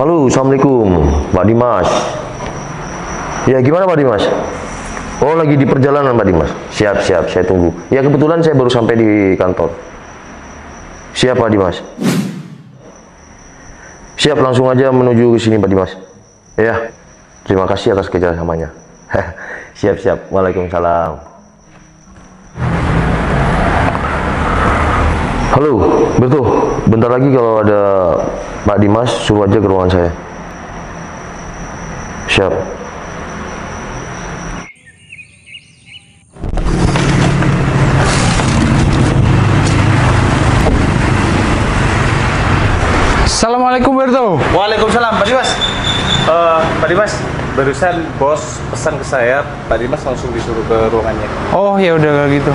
Halo, assalamualaikum, Pak Dimas. Ya, gimana Pak Dimas? Oh, lagi di perjalanan Pak Dimas. Siap, saya tunggu. Ya, kebetulan saya baru sampai di kantor. Siap Pak Dimas. Siap, langsung aja menuju ke sini Pak Dimas. Ya, terima kasih atas kerjasamanya. Siap. Waalaikumsalam. Halo, betul. Bentar lagi kalau ada Pak Dimas, suruh aja ke ruangan saya. Siap. Assalamualaikum Berto. Waalaikumsalam, Pak Dimas. Pak Dimas, barusan bos pesan ke saya, Pak Dimas langsung disuruh ke ruangannya. Oh ya udah kalau gitu.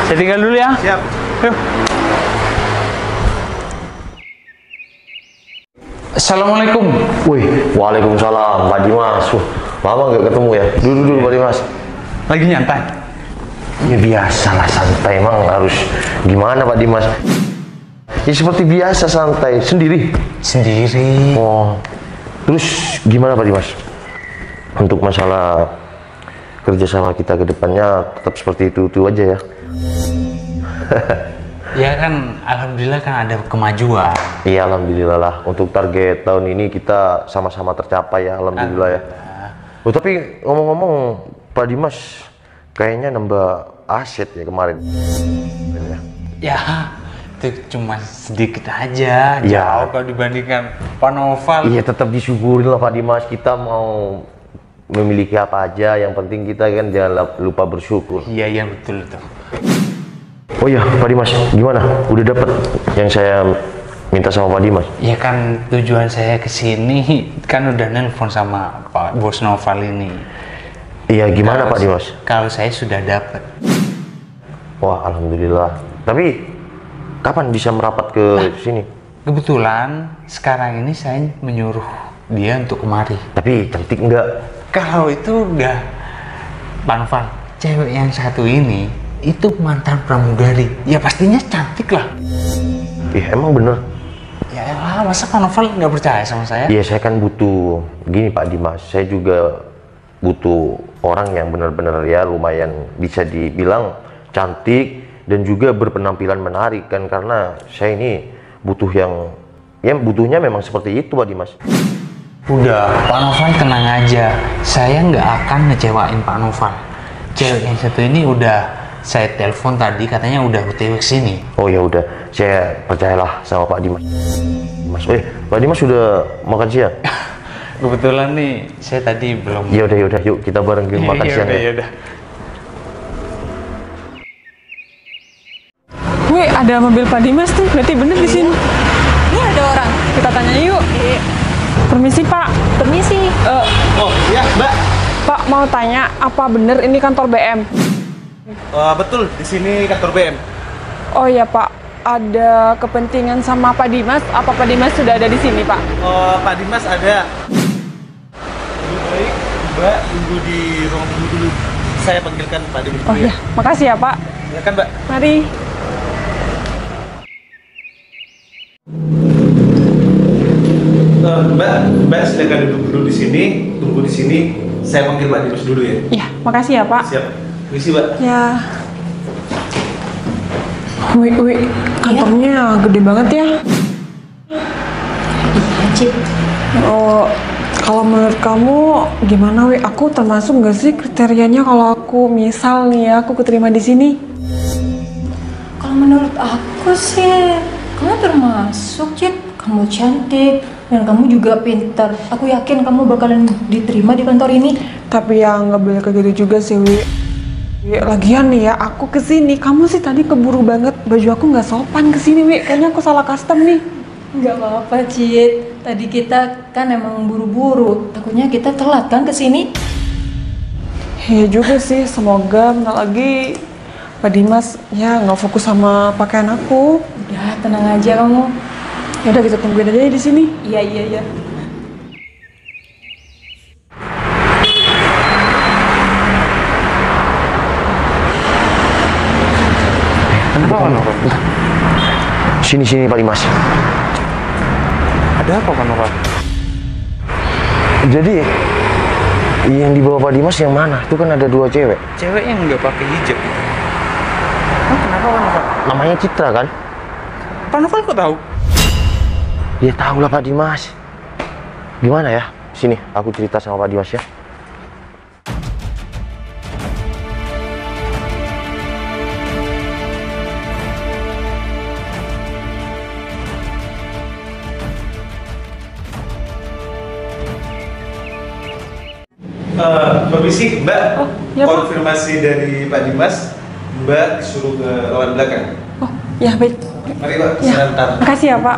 Saya tinggal dulu ya. Siap. Yuk. Assalamualaikum. Wih, waalaikumsalam Pak Dimas. Lama nggak ketemu ya. Dulu Pak Dimas. Lagi nyantai. Ya biasalah, santai, emang harus gimana Pak Dimas? Ya seperti biasa, santai. Sendiri. Oh, terus gimana Pak Dimas? Untuk masalah kerjasama kita ke depannya tetap seperti itu aja ya. Ya kan, alhamdulillah kan ada kemajuan. Iya, alhamdulillah lah. Untuk target tahun ini kita sama-sama tercapai ya, alhamdulillah ya. Oh, tapi ngomong-ngomong Pak Dimas kayaknya nambah aset ya kemarin. Ya, itu cuma sedikit aja. Ya. Jauh kalau dibandingkan Pak Noval. Iya, tetap disyukurin lah Pak Dimas. Kita mau memiliki apa aja, yang penting kita kan jangan lupa bersyukur. Iya betul tuh. Oh iya Pak Dimas, gimana? Udah dapat yang saya minta sama Pak Dimas? Ya kan tujuan saya ke sini kan udah nelpon sama Pak Bos Noval ini. Iya, gimana Pak Dimas? Kalau saya sudah dapat. Wah, alhamdulillah. Tapi kapan bisa merapat ke sini? Kebetulan sekarang ini saya menyuruh dia untuk kemari. Tapi cantik enggak? Kalau itu udah Pak Noval, cewek yang satu ini itu mantan pramugari. Ya pastinya cantik lah. Iya, emang bener. Ya elah, masa Pak Noval nggak percaya sama saya? Iya, saya kan butuh gini Pak Dimas. Saya juga butuh orang yang benar-benar ya lumayan bisa dibilang cantik dan juga berpenampilan menarik kan, karena saya ini butuh yang butuhnya memang seperti itu Pak Dimas. Udah, Pak Noval tenang aja. Saya nggak akan ngecewain Pak Noval. Cewek yang satu ini udah saya telepon tadi, katanya udah OTW sini. Oh ya udah, saya percayalah sama Pak Dimas. Pak Dimas sudah makan siang? Kebetulan nih, saya tadi belum. Ya udah, yuk kita bareng ke makan siang ya. Yaudah. Wih, ada mobil Pak Dimas tuh, berarti bener di sini. Ini ada orang. Kita tanya yuk. Permisi Pak. Permisi. Oh iya, Mbak. Pak mau tanya, apa bener ini kantor BM? Betul, di sini kantor BM. Oh iya Pak, ada kepentingan sama Pak Dimas? Apa Pak Dimas sudah ada di sini Pak? Pak Dimas ada. Lebih baik Mbak tunggu di ruang tunggu dulu. Saya panggilkan Pak Dimas dulu. Oh iya, makasih ya Pak. Ya kan Mbak? Mari. Mbak silakan duduk dulu di sini, tunggu di sini. Saya panggil Pak Dimas dulu ya. Iya, makasih ya Pak. Siap. Permisi Mbak. Ya. Wih, kantornya gede banget ya. Iya, Cip. Oh, kalau menurut kamu gimana Wi? Aku termasuk nggak sih kriterianya kalau aku misal nih ya, aku keterima di sini? Kalau menurut aku sih, kamu termasuk, Cip. Kamu cantik dan kamu juga pintar. Aku yakin kamu bakalan diterima di kantor ini. Tapi ya nggak boleh kayak gitu juga sih Wi. Lagian nih ya, aku kesini, kamu sih tadi keburu banget. Baju aku nggak sopan kesini Wi. Kayaknya aku salah custom nih. Nggak apa-apa, Cip. Tadi kita kan emang buru-buru. Takutnya kita telat kan kesini. Ya juga sih, semoga bentar lagi Pak Dimas ya nggak fokus sama pakaian aku. Udah, tenang aja kamu. Ya udah, kita tungguin aja di sini. Iya. Kenapa Pak Noval? Sini Pak Dimas. Ada apa Pak Noval? Jadi yang dibawa Pak Dimas yang mana? Itu kan ada 2 cewek. Cewek yang nggak pakai hijab. Oh, kenapa Pak Novel? Namanya Citra kan? Pak Novel kok tahu? Ya tahu lah Pak Dimas. Gimana ya? Sini, aku cerita sama Pak Dimas ya. Permisi Mbak, ya, Pak. konfirmasi dari Pak Dimas, Mbak disuruh ke ruangan belakang. Oh, ya baik. Mari Pak, Ya, sebentar. makasih ya Pak.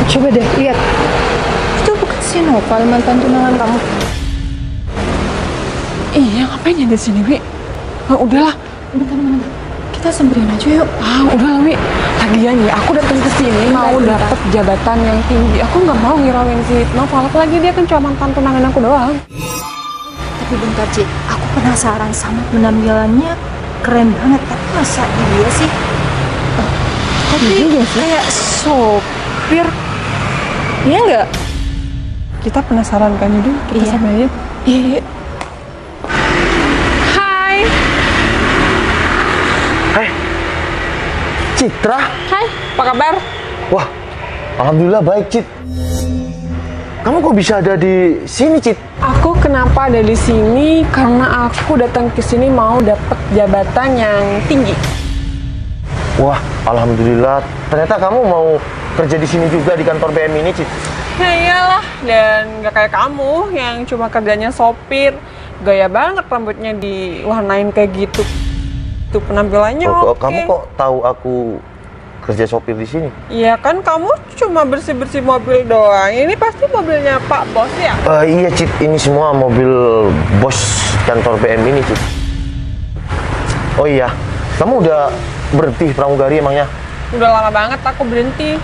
Coba deh lihat. Itu bukan si Noval, mantan tunangan kamu. Iya, ngapain ya di sini, Wi? Ah, udahlah. Bentar. Kita samperin aja yuk. Ah, udahlah, Wi. Lagian ya, aku datang ke sini mau dapet jabatan yang tinggi. Aku nggak mau ngirauin si Noval, apalagi dia kan cuma mantan tunangan aku doang. Tapi bentar, Cik. Aku penasaran sama penampilannya. Keren banget. Tapi masa dia sih? Tapi kayak sopir. Iya nggak? Kita penasaran kan, jadi kita Iya. samperin. Iya. Hai. Hai, Citra. Hai, apa kabar? Wah, alhamdulillah baik, Cit. Kamu kok bisa ada di sini, Cit? Aku kenapa ada di sini? Karena aku datang ke sini mau dapet jabatan yang tinggi. Wah, alhamdulillah. Ternyata kamu mau kerja di sini juga di kantor BM ini, Cit. Ya iyalah, dan gak kayak kamu yang cuma kerjanya sopir. Gaya banget rambutnya diwarnain kayak gitu. Tuh penampilannya oke. Kamu kok tahu aku kerja sopir di sini? Iya kan, kamu cuma bersih-bersih mobil doang. Ini pasti mobilnya Pak Bos ya? Iya, Cit. Ini semua mobil bos kantor BM ini, Cit. Oh iya, kamu udah berhenti pramugari emangnya? Udah lama banget aku berhenti.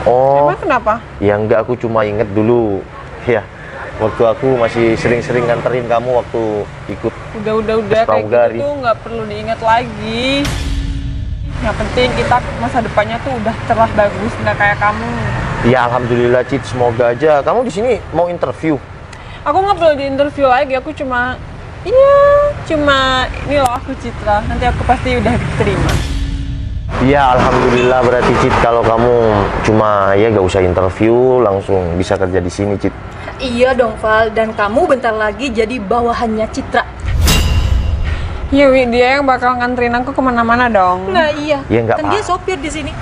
Oh, Emang kenapa? ya enggak, aku cuma inget dulu. Ya, waktu aku masih sering-sering nganterin kamu waktu ikut. Udah kayak pramugari. gitu tuh nggak perlu diingat lagi. Yang penting kita masa depannya tuh udah cerah bagus, nggak kayak kamu. Ya, alhamdulillah, Cit. Semoga aja. Kamu di sini mau interview? Aku nggak perlu diinterview lagi, aku cuma ini loh aku Citra. Nanti aku pasti udah diterima. Ya, alhamdulillah berarti, Cit. Kalau kamu cuma ya gak usah interview, langsung bisa kerja di sini, Cit. Iya dong, Val. Dan kamu bentar lagi jadi bawahannya Citra. Iya, Wi, dia yang bakal nganterin aku kemana-mana dong. Nah iya. Ya, nggak Kan dia apa. sopir di sini.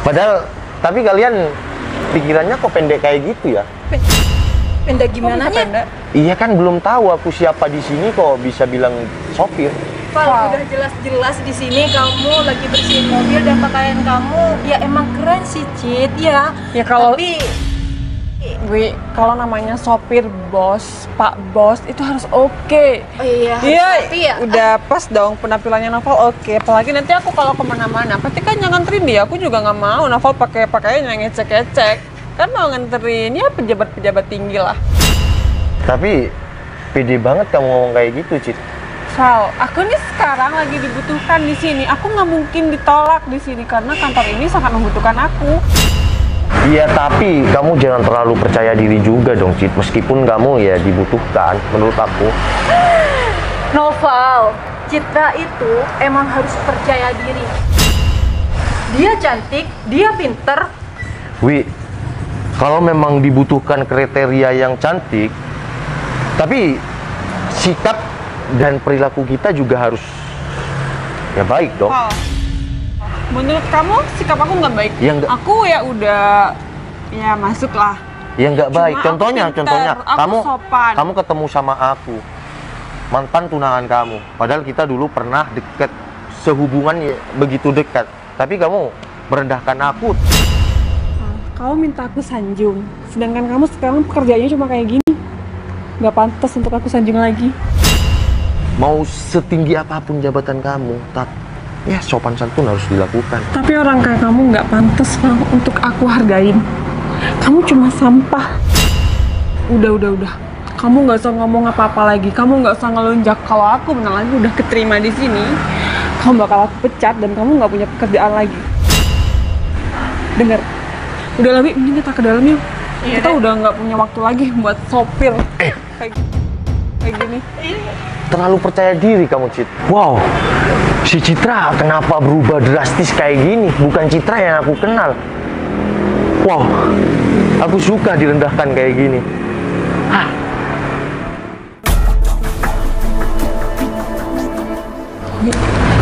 Padahal, tapi kalian pikirannya kok pendek kayak gitu ya? Pendek Kok gimana bisa nya? pendek? Iya kan, belum tahu aku siapa di sini kok bisa bilang sopir. Val, Wow. udah jelas-jelas di sini kamu lagi bersihin mobil dan pakaian kamu ya emang keren sih, Cit. Ya. Ya kalau Tapi Wi, kalau namanya sopir bos, Pak Bos itu harus oke. oh iya, harus Iya, rapi ya. udah pas dong penampilannya Novel oke. Apalagi nanti aku kalau kemana-mana, pasti kan yang nganterin dia. Aku juga nggak mau Novel pakai pakaian yang ecek-ecek. Kan mau nganterin ya pejabat-pejabat tinggi lah. Tapi, pede banget kamu ngomong kayak gitu, Cit. Sal, aku nih sekarang lagi dibutuhkan di sini. Aku nggak mungkin ditolak di sini karena kantor ini sangat membutuhkan aku. Iya, tapi kamu jangan terlalu percaya diri juga dong, Cit. Meskipun kamu ya dibutuhkan, menurut aku. Noval, Citra itu emang harus percaya diri. Dia cantik, dia pinter. Wi, kalau memang dibutuhkan kriteria yang cantik, tapi sikap dan perilaku kita juga harus ya baik dong. Oh. Menurut kamu sikap aku nggak baik? Ya, nggak. Aku ya udah ya masuk lah. Ya nggak Cuma baik. aku Contohnya, pintar, aku sopan. kamu ketemu sama aku, mantan tunangan kamu. Padahal kita dulu pernah deket, sehubungan ya, begitu dekat. Tapi kamu merendahkan aku. Kamu minta aku sanjung, sedangkan kamu sekarang pekerjaannya cuma kayak gini. Nggak pantas untuk aku sanjung lagi. Mau setinggi apapun jabatan kamu, ya sopan santun harus dilakukan. Tapi orang kayak kamu nggak pantas Val, untuk aku hargain. Kamu cuma sampah. Udah. Kamu nggak usah ngomong apa-apa lagi. Kamu nggak usah ngelunjak. Kalau aku bentar lagi udah keterima di sini, kamu bakal aku pecat dan kamu nggak punya pekerjaan lagi. Dengar, udah lebih mending kita ke dalam yuk. Iya, Kita udah nggak punya waktu lagi buat sopir kayak gini. Terlalu percaya diri kamu, Cit. Wow, si Citra kenapa berubah drastis kayak gini? Bukan Citra yang aku kenal. Wow, aku suka direndahkan kayak gini. Hah.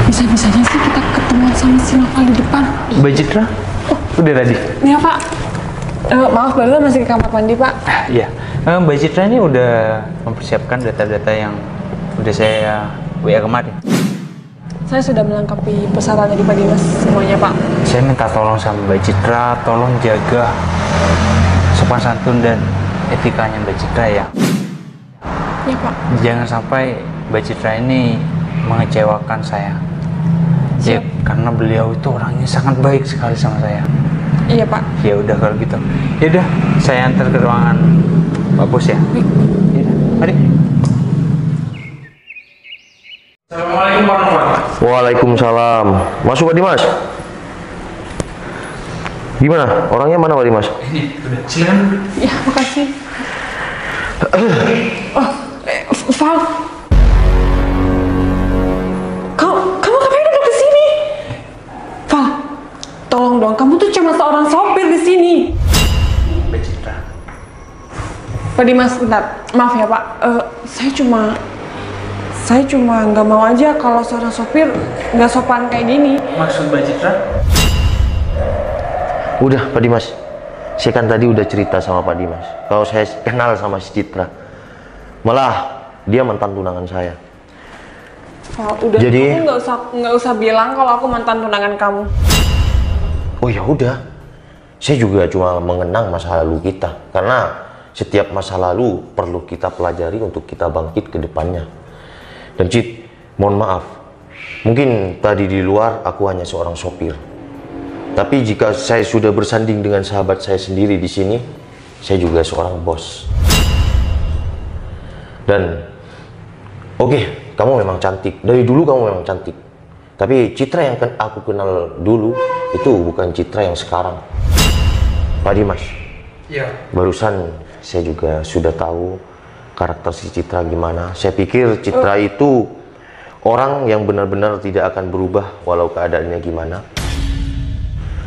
Bisa-bisanya sih kita ketemu sama si Noval di depan. Mbak Citra? Udah tadi? Iya Pak. Maaf, Baru masih ke kamar mandi Pak. Iya. Mbak Citra ini udah mempersiapkan data-data yang udah saya WA kemarin. Saya sudah melengkapi persyaratan dari Pak Dimas semuanya Pak. Saya minta tolong sama Mbak Citra, tolong jaga sopan santun dan etikanya Mbak Citra ya. Iya Pak. Jangan sampai Mbak Citra ini mengecewakan saya. Ya, karena beliau itu orangnya sangat baik sekali sama saya. Iya Pak. Ya udah kalau gitu. Ya udah, saya antar ke ruangan Pak Bos ya. Ya udah, mari. Assalamualaikum Pak Novan. Waalaikumsalam. Masuk Pak Dimas. Gimana? Orangnya mana Pak Dimas? Ini udah, silakan. Ya, makasih. Val. Kamu ngapain duduk di sini? Val, tolong dong. Kamu tuh cuma seorang sopir di sini. Mbak Citra. Pak Dimas, bentar. Maaf ya Pak. Saya cuma nggak mau aja kalau seorang sopir nggak sopan kayak gini. Maksud Mbak Citra? Udah Pak Dimas. Saya kan tadi udah cerita sama Pak Dimas. Kalau saya kenal sama si Citra. Malah dia mantan tunangan saya. Val, udah. Jadi- Kamu nggak usah bilang kalau aku mantan tunangan kamu. Oh ya udah. Saya juga cuma mengenang masa lalu kita. Karena setiap masa lalu perlu kita pelajari untuk kita bangkit ke depannya. Dan Cit, mohon maaf. Mungkin tadi di luar aku hanya seorang sopir. Tapi jika saya sudah bersanding dengan sahabat saya sendiri di sini, saya juga seorang bos. Dan oke, kamu memang cantik. Dari dulu kamu memang cantik. Tapi Citra yang aku kenal dulu itu bukan Citra yang sekarang. Pak Dimas. Iya. Barusan saya juga sudah tahu karakter si Citra gimana. Saya pikir Citra itu orang yang benar-benar tidak akan berubah walau keadaannya gimana.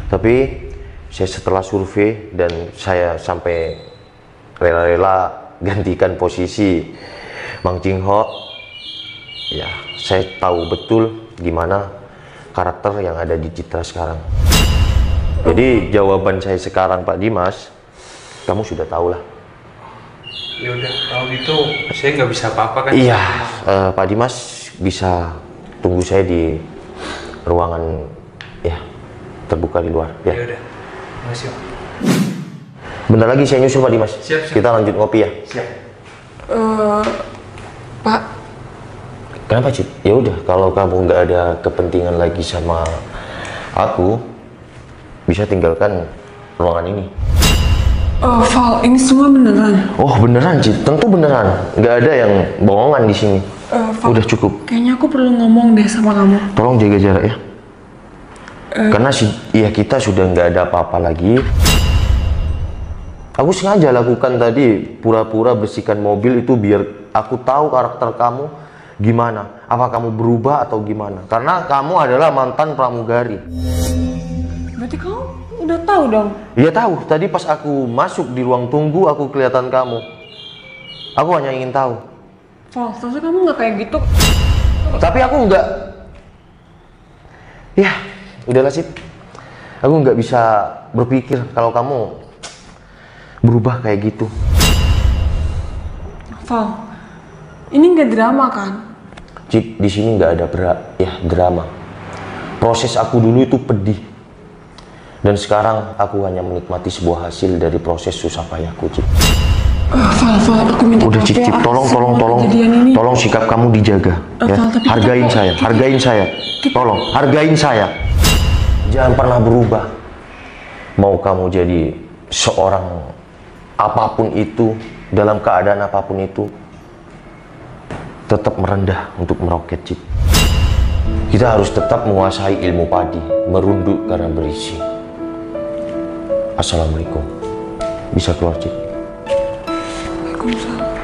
Tapi saya setelah survei dan saya sampai rela-rela gantikan posisi Mang Ching Ho, ya saya tahu betul gimana karakter yang ada di Citra sekarang. Jadi jawaban saya sekarang Pak Dimas, kamu sudah tahu lah. Ya udah, kalau gitu saya nggak bisa apa-apa kan? Iya, Pak Dimas bisa tunggu saya di ruangan ya terbuka di luar. Ya Ya. udah, makasih. Pak. Bentar lagi saya nyusul Pak Dimas. Siap, siap. Kita lanjut ngopi ya. Siap. Pak, Kenapa Cip? Ya udah, kalau kamu nggak ada kepentingan lagi sama aku, bisa tinggalkan ruangan ini. Val, ini semua beneran. Oh beneran Cip, tentu beneran. Nggak ada yang bohongan di sini. Val, Udah cukup. Kayaknya aku perlu ngomong deh sama kamu. Tolong jaga jarak ya. Karena ya kita sudah nggak ada apa-apa lagi. Aku sengaja lakukan tadi pura-pura bersihkan mobil itu biar aku tahu karakter kamu gimana. Apa kamu berubah atau gimana? Karena kamu adalah mantan pramugari. Berarti kamu udah tahu dong? Iya tahu. Tadi pas aku masuk di ruang tunggu aku kelihatan kamu. Aku hanya ingin tahu. Val, seharusnya kamu nggak kayak gitu. Tapi aku nggak. Ya, udahlah sih. Aku nggak bisa berpikir kalau kamu berubah kayak gitu. Val, ini nggak drama kan? Cip, di sini nggak ada drama. Proses aku dulu itu pedih. Dan sekarang aku hanya menikmati sebuah hasil dari proses susah payahku, Cip. Val, aku minta Udah maaf Cip, ya Cip, tolong, atas tolong, semua tolong, kejadian ini. tolong sikap kamu dijaga. Ya. Val, tapi Hargain kita- saya, hargain saya. Tolong, hargain saya. Jangan pernah berubah. Mau kamu jadi seorang apapun itu, dalam keadaan apapun itu tetap merendah untuk meroket, Cid. Kita harus tetap menguasai ilmu padi, merunduk karena berisi. Assalamualaikum. Bisa keluar, Cid. Waalaikumsalam.